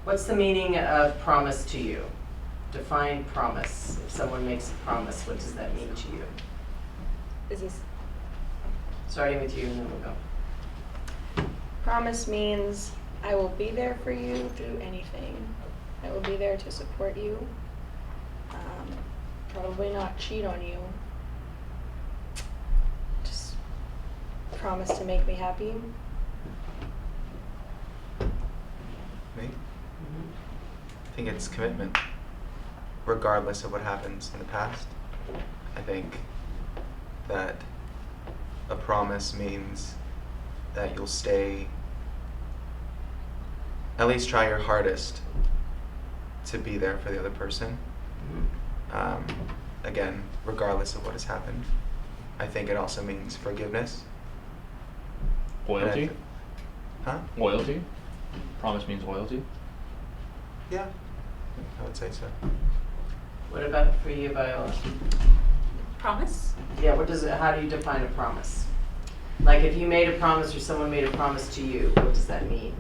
What's the meaning of promise to you? Define promise. If someone makes a promise, what does that mean to you? Is this Starting with you and then we'll go. promise means I will be there for you through anything. I will be there to support you. Probably not cheat on you. Just promise to make me happy. Me? I think it's commitment, regardless of what happens in the past. I think that a promise means that you'll stay, at least try your hardest to be there for the other person. Again, regardless of what has happened. I think it also means forgiveness. Loyalty? Huh? Loyalty? Promise means loyalty? Yeah, I would say so. What about for you, Viola? Promise? Yeah, how do you define a promise? Like if you made a promise or someone made a promise to you, what does that mean?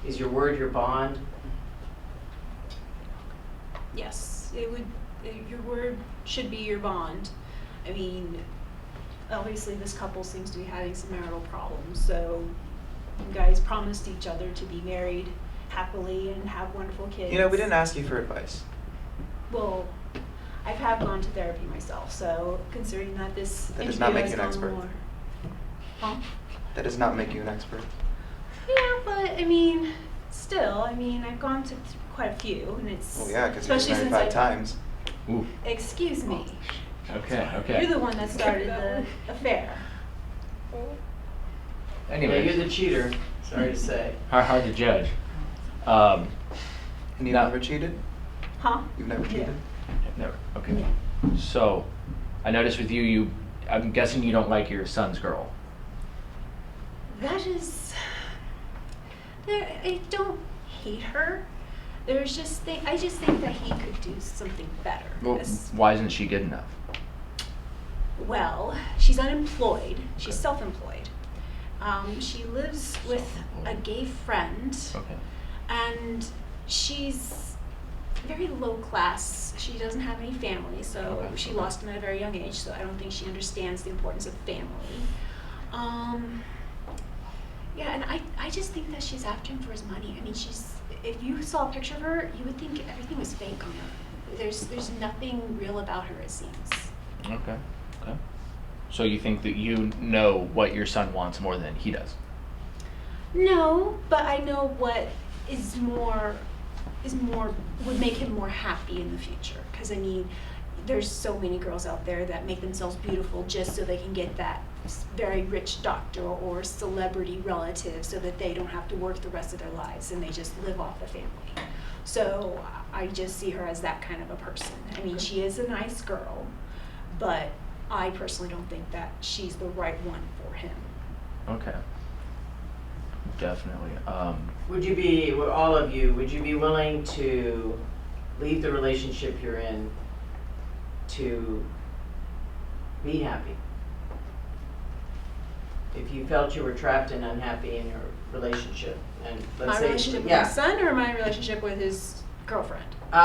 Is your word your bond? Yes, it would. Your word should be your bond. I mean, obviously this couple seems to be having some marital problems, so you guys promised each other to be married happily and have wonderful kids. You know, we didn't ask you for advice. Well, I have gone to therapy myself, so considering that this That does interview not make has you an gone expert. more. Huh? That does not make you an expert. Yeah, but I mean, still, I've gone to quite a few, and it's Well, yeah, because you've especially been married since 5 times. Ooh. Excuse me. Okay, okay. You're the one that started the affair. Yeah, Anyways, you're the cheater. Sorry to say. hard to judge. And you've No. never cheated? Huh? You've never cheated? Never. Okay. So, I noticed with you, I'm guessing you don't like your son's girl. That is. I don't hate her. There's just I just think that he could do something better. Well, why isn't she good enough? Well, she's unemployed. She's self-employed. She lives with a gay friend, Okay. and she's very low class. She doesn't have any family, so Okay. she lost him at a very young age. So I don't think she understands the importance of family. Yeah, and I just think that she's after him for his money. I mean, if you saw a picture of her, you would think everything was fake on her. There's nothing real about her, it seems. Okay. Okay. So you think that you know what your son wants more than he does? No, but I know what is more would make him more happy in the future. Because I mean, there's so many girls out there that make themselves beautiful just so they can get that very rich doctor or celebrity relative, so that they don't have to work the rest of their lives and they just live off the family. So I just see her as that kind of a person. I mean, she is a nice girl, but I personally don't think that she's the right one for him. Okay. Definitely. All of you, would you be willing to leave the relationship you're in to be happy? If you felt you were trapped and unhappy in your relationship, and let's My say, relationship with yeah. my son, or my relationship with his girlfriend? No,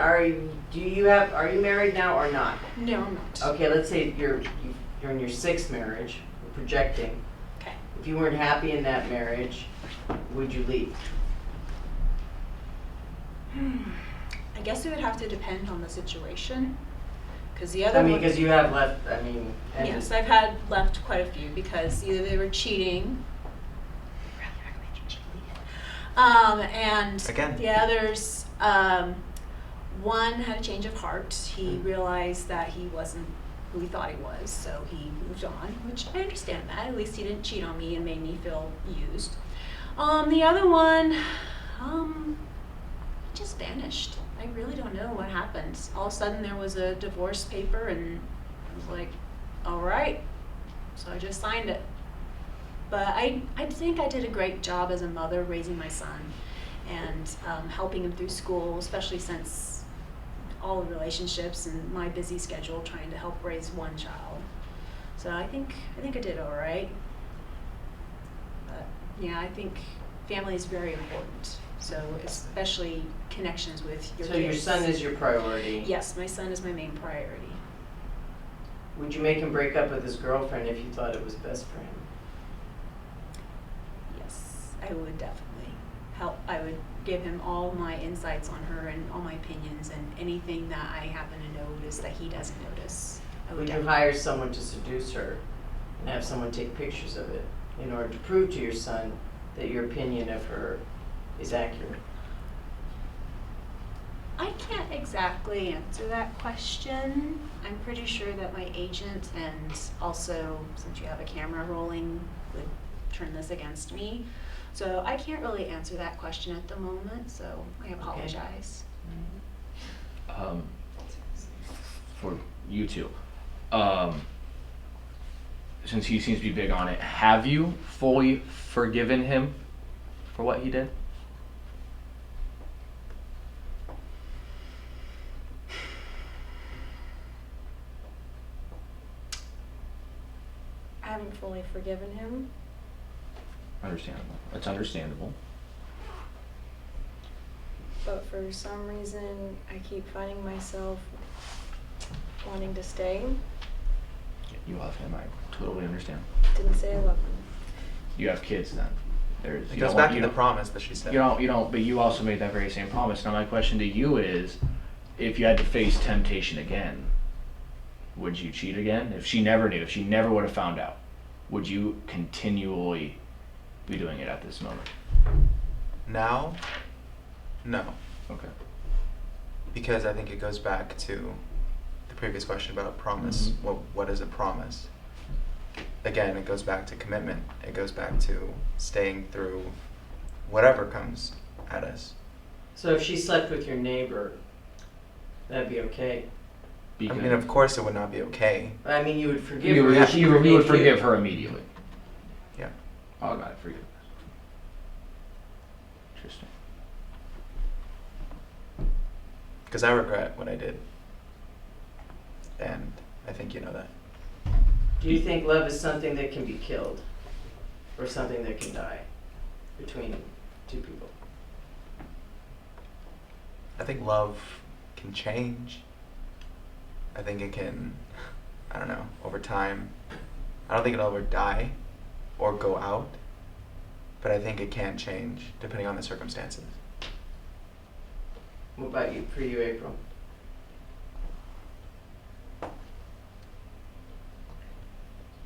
are you married now or not? No, I'm not. Okay, let's say you're in your 6th marriage, you're projecting. Okay. If you weren't happy in that marriage, would you leave? I guess it would have to depend on the situation, because the other one. Because you have left, and Yes, I've had left quite a few because either they were cheating. And Again. the others, one had a change of heart. He realized that he wasn't who he thought he was, so he moved on, which I understand that. At least he didn't cheat on me and made me feel used. The other one, he just vanished. I really don't know what happened. All of a sudden there was a divorce paper and I was like, all right. So I just signed it. But I think I did a great job as a mother raising my son and helping him through school, especially since all the relationships and my busy schedule trying to help raise one child. So I think I did all right. But yeah, I think family is very important. So especially connections with your So kids. your son is your priority? Yes, my son is my main priority. Would you make him break up with his girlfriend if you thought it was best for him? Yes, I would definitely help. I would give him all my insights on her and all my opinions and anything that I happen to notice that he doesn't notice. I would Would you definitely. hire someone to seduce her and have someone take pictures of it in order to prove to your son that your opinion of her is accurate? I can't exactly answer that question. I'm pretty sure that my agent and also, since you have a camera rolling, would turn this against me. So I can't really answer that question at the moment, so I apologize. For you two, since he seems to be big on it, have you fully forgiven him for what he did? I haven't fully forgiven him. Understandable. It's understandable. But for some reason, I keep finding myself wanting to stay. You love him. I totally understand. Didn't say I love him. You have kids then. There's. It you goes don't back want- to you the don't- promise that she said. You don't, but you also made that very same promise. Now my question to you is, if you had to face temptation again, would you cheat again? If she never knew, if she never would have found out, would you continually be doing it at this moment? Now, no. Okay. Because I think it goes back to the previous question about promise. Mhm. What is a promise? Again, it goes back to commitment. It goes back to staying through whatever comes at us. So if she slept with your neighbor, that'd be okay? I mean, of course, it would not be okay. I mean, you would forgive you her. would, if she you would forgave forgive you. her immediately. Yeah. Automatic forgiveness. Interesting. Because I regret what I did. And I think you know that. Do you think love is something that can be killed? Or something that can die between two people? I think love can change. I think it can, I don't know, over time. I don't think it'll ever die or go out. But I think it can change depending on the circumstances. What about you, for you, April?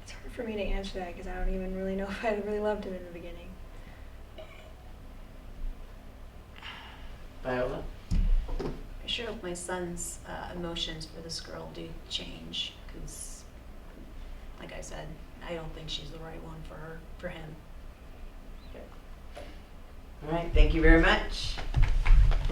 It's hard for me to answer that because I don't even really know if I really loved him in the beginning. Viola? I sure hope my son's emotions for this girl do change, because, like I said, I don't think she's the right one for him. All right, thank you very much.